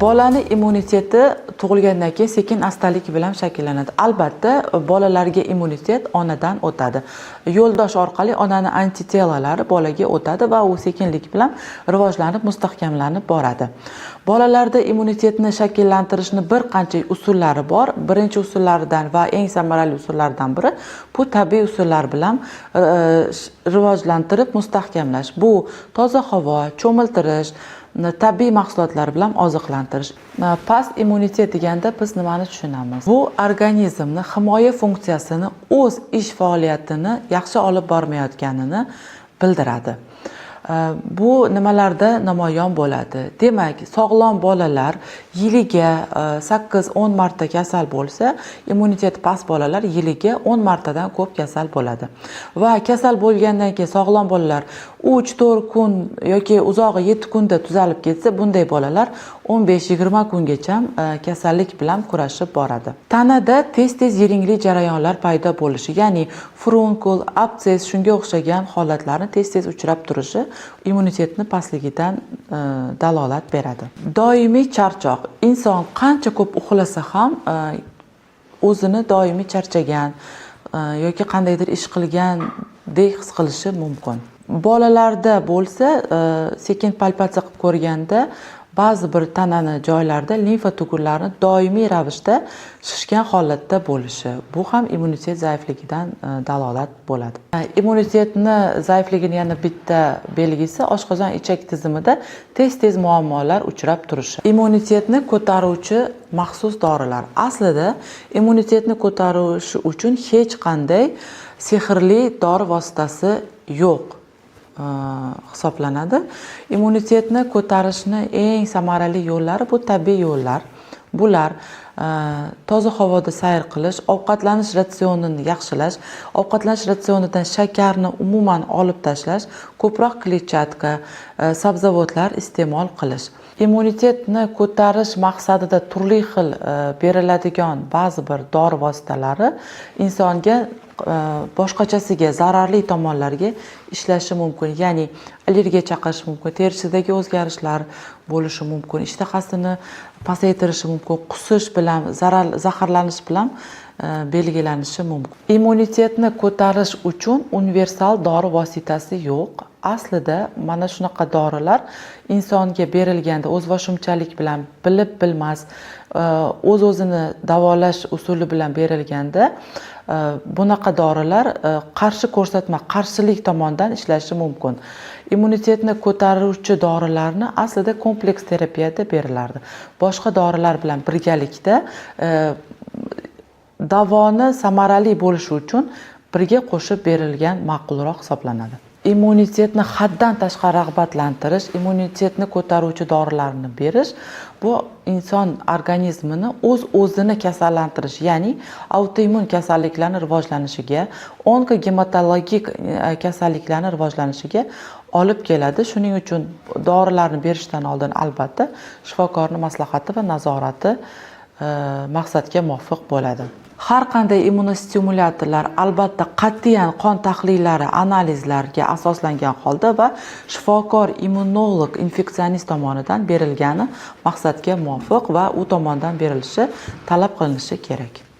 Bolani immuniteti tug'ilgandan keyin sekin astalik bilan shakllanadi. Albatta, bolalarga immunitet onadan o'tadi. Yo'ldosh orqali onaning antitelolari bolaga o'tadi va u sekinlik bilan rivojlanib, mustahkamlanib boradi. Bolalarda immunitetni shakllantirishni bir qancha usullari bor. Birinchi usullaridan va eng samarali usullardan biri bu tabiiy usullar bilan rivojlantirib, mustahkamlash. Bu toza havo, cho'miltirish, tabiiy mahsulotlar bilan oziqlantirish. Past immunitet deganda biz nimani tushunamiz? Bu organizmni himoya funksiyasini, o'z ish faoliyatini yaxshi olib bormayotganini bildiradi. Bu nimalarda namoyon bo'ladi? Demak, sog'lom bolalar yiliga 8-10 marta kasal bo'lsa, immunitet past bolalar yiliga 10 martadan ko'p kasal bo'ladi. Va kasal bo'lgandan keyin sog'lom bolalar 3-4 kun yoki uzog'i 7 kunda tuzalib ketsa, bunday bolalar 15-20 kungacha kasallik bilan kurashib boradi. Tanada tez-tez yiringli jarayonlar paydo bo'lishi, ya'ni furunkul, abses shunga o'xshagan holatlarni tez-tez uchrab turishi immunitetni pastligidan dalolat beradi. Doimiy charchoq. Inson qancha ko'p uxlasa ham o'zini doimiy charchagan yoki qandaydir ish qilgandek his qilishi mumkin. Bolalarda bo'lsa, sekin palpatsiya qilib ko'rganda ba'zi bir tanani joylarida limfa tugurlari doimiy ravishda shishgan holatda bo'lishi, bu ham immunitet zaifligidan dalolat bo'ladi. Immunitetni zaifligini yana bitta belgisi oshqozon ichak tizimida tez-tez muammolar uchrab turishi. Immunitetni ko'taruvchi maxsus dorilar. Aslida immunitetni ko'tarishi uchun hech qanday sehrli dori vositasi yo'q hisoblanadi. Immunitetni ko'tarishni eng samarali yo'llari bu tabiiy yo'llar. Bular toza havoda sayr qilish, ovqatlanish ratsionini yaxshilash, ovqatlanish ratsionidan shakarni umuman olib tashlash, ko'proq kletchatka, sabzavotlar iste'mol qilish. Immunitetni ko'tarish maqsadida turli xil beriladigan ba'zi bir dori vositalari insonga boshqachasiga zararli tomonlarga ishlashi mumkin. Ya'ni allergiya chaqirishi mumkin, terisidagi o'zgarishlar bo'lishi mumkin, ishtahasini pasaytirishi mumkin, qusish bilan, zaharlanish bilan belgilanishi mumkin. Immunitetni ko'tarish uchun universal dori vositasi yo'q. Aslida mana shunaqa dorilar insonga berilganda o'zboshimchalik bilan bilib bilmas o'z-o'zini davolash usuli bilan berilganda bunaqa dorilar qarshi ko'rsatma, qarshilik tomondan ishlashi mumkin. Immunitetni ko'taruvchi dorilarni aslida kompleks terapiyada berilardi. Boshqa dorilar bilan birgalikda davoni samarali bo'lishi uchun birga qo'shib berilgan ma'qulroq hisoblanadi. Immunitetni haddan tashqari rag'batlantirish, immunitetni ko'taruvchi dorilarni berish bu inson organizmini o'z-o'zini kasallantirish, ya'ni autoimmun kasalliklarning rivojlanishiga, onkogematologik kasalliklarning rivojlanishiga olib keladi. Shuning uchun dorilarni berishdan oldin albatta shifokorning maslahati va nazorati maqsadga muvofiq bo'ladi. Har qanday immunostimulyatorlar albatta qat'iyan qon tahlillari, analizlarga asoslangan holda va shifokor, immunolog, infeksionist tomonidan berilgani maqsadga muvofiq va u tomonidan berilishi talab qilinishi kerak.